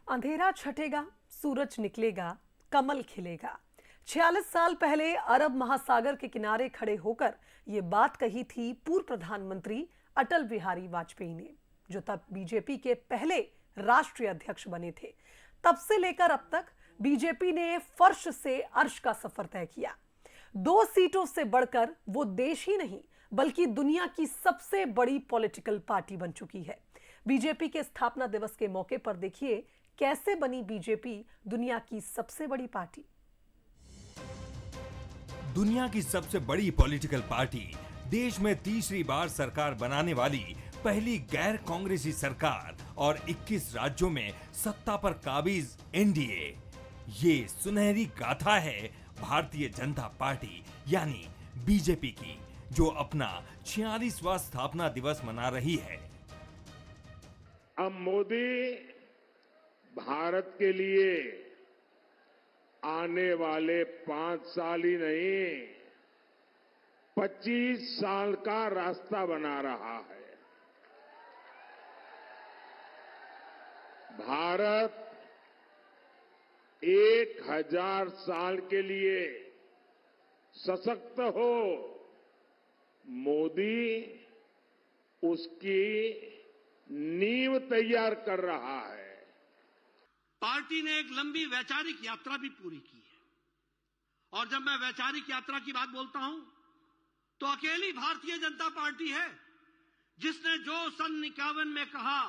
अंधेरा छटेगा, सूरज निकलेगा, कमल खिलेगा। 46 साल पहले अरब महासागर के किनारे खड़े होकर ये बात कही थी पूर्व प्रधानमंत्री अटल बिहारी वाजपेयी ने, जो तब बीजेपी के पहले राष्ट्रीय अध्यक्ष बने थे। तब से लेकर अब तक बीजेपी ने फर्श से अर्श का सफर तय किया। 2 सीटों से बढ़कर वो देश ही नहीं बल्कि दुनिया की सबसे बड़ी पॉलिटिकल पार्टी बन चुकी है। बीजेपी के स्थापना दिवस के मौके पर देखिए कैसे बनी बीजेपी दुनिया की सबसे बड़ी पार्टी। दुनिया की सबसे बड़ी पॉलिटिकल पार्टी, देश में तीसरी बार सरकार बनाने वाली पहली गैर कांग्रेसी सरकार और 21 राज्यों में सत्ता पर काबिज एनडीए। ये सुनहरी गाथा है भारतीय जनता पार्टी यानी बीजेपी की, जो अपना 46वां स्थापना दिवस मना रही है। अब मोदी भारत के लिए आने वाले 5 साल ही नहीं 25 साल का रास्ता बना रहा है। भारत 1000 साल के लिए सशक्त हो, मोदी उसकी नींव तैयार कर रहा है। पार्टी ने एक लंबी वैचारिक यात्रा भी पूरी की है, और जब मैं वैचारिक यात्रा की बात बोलता हूं तो अकेली भारतीय जनता पार्टी है जिसने जो सन 51 में कहा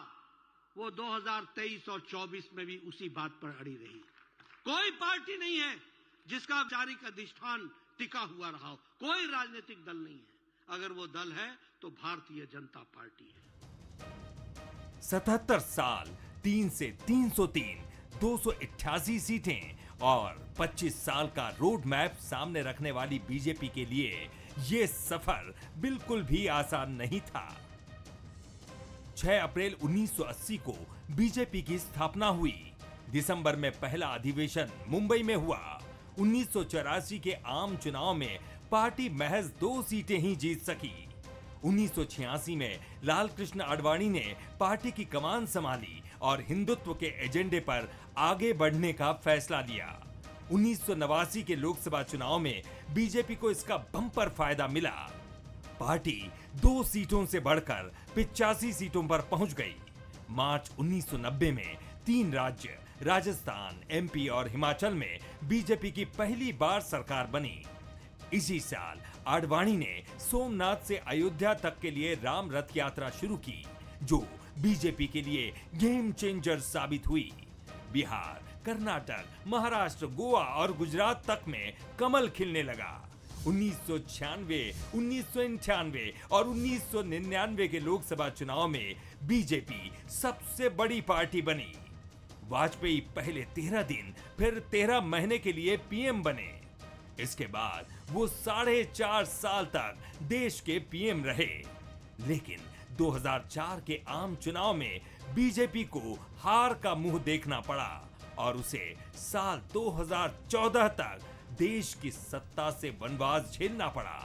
वो 2023 और 24 में भी उसी बात पर अड़ी रही। कोई पार्टी नहीं है जिसका वैचारिक अधिष्ठान टिका हुआ रहा हो, कोई राजनीतिक दल नहीं है। अगर वो दल है तो भारतीय जनता पार्टी है। 77 साल, 3 से 303, 288 सीटें और 25 साल का रोड मैप सामने रखने वाली बीजेपी के लिए ये सफर बिल्कुल भी आसान नहीं था। 6 अप्रैल 1980 को बीजेपी की स्थापना हुई। दिसंबर में पहला अधिवेशन मुंबई में हुआ। 1984 के आम चुनाव में पार्टी महज 2 सीटें ही जीत सकी। 1986 में लालकृष्ण आडवाणी ने पार्टी की कमान संभाली और हिंदुत्व के एजेंडे पर आगे बढ़ने का फैसला लिया। 1989 के लोकसभा चुनाव में बीजेपी को इसका बम्पर फायदा मिला। पार्टी 2 सीटों से बढ़कर 85 सीटों पर पहुंच गई। मार्च 1990 में 3 राज्य राजस्थान, एमपी और हिमाचल में बीजेपी की पहली बार सरकार बनी। इसी साल आडवाणी ने सोमनाथ से अयोध्या तक के लिए राम रथ यात्रा शुरू की, जो बीजेपी के लिए गेम चेंजर साबित हुई। बिहार, कर्नाटक, महाराष्ट्र, गोवा और गुजरात तक में कमल खिलने लगा। 1996, 1998 और 1999 के लोकसभा चुनाव में बीजेपी सबसे बड़ी पार्टी बनी। वाजपेयी पहले 13 दिन फिर 13 महीने के लिए पीएम बने। इसके बाद वो 4.5 साल तक देश के पीएम रहे। लेकिन 2004 के आम चुनाव में बीजेपी को हार का मुंह देखना पड़ा और उसे साल 2014 तक देश की सत्ता से वनवास झेलना पड़ा।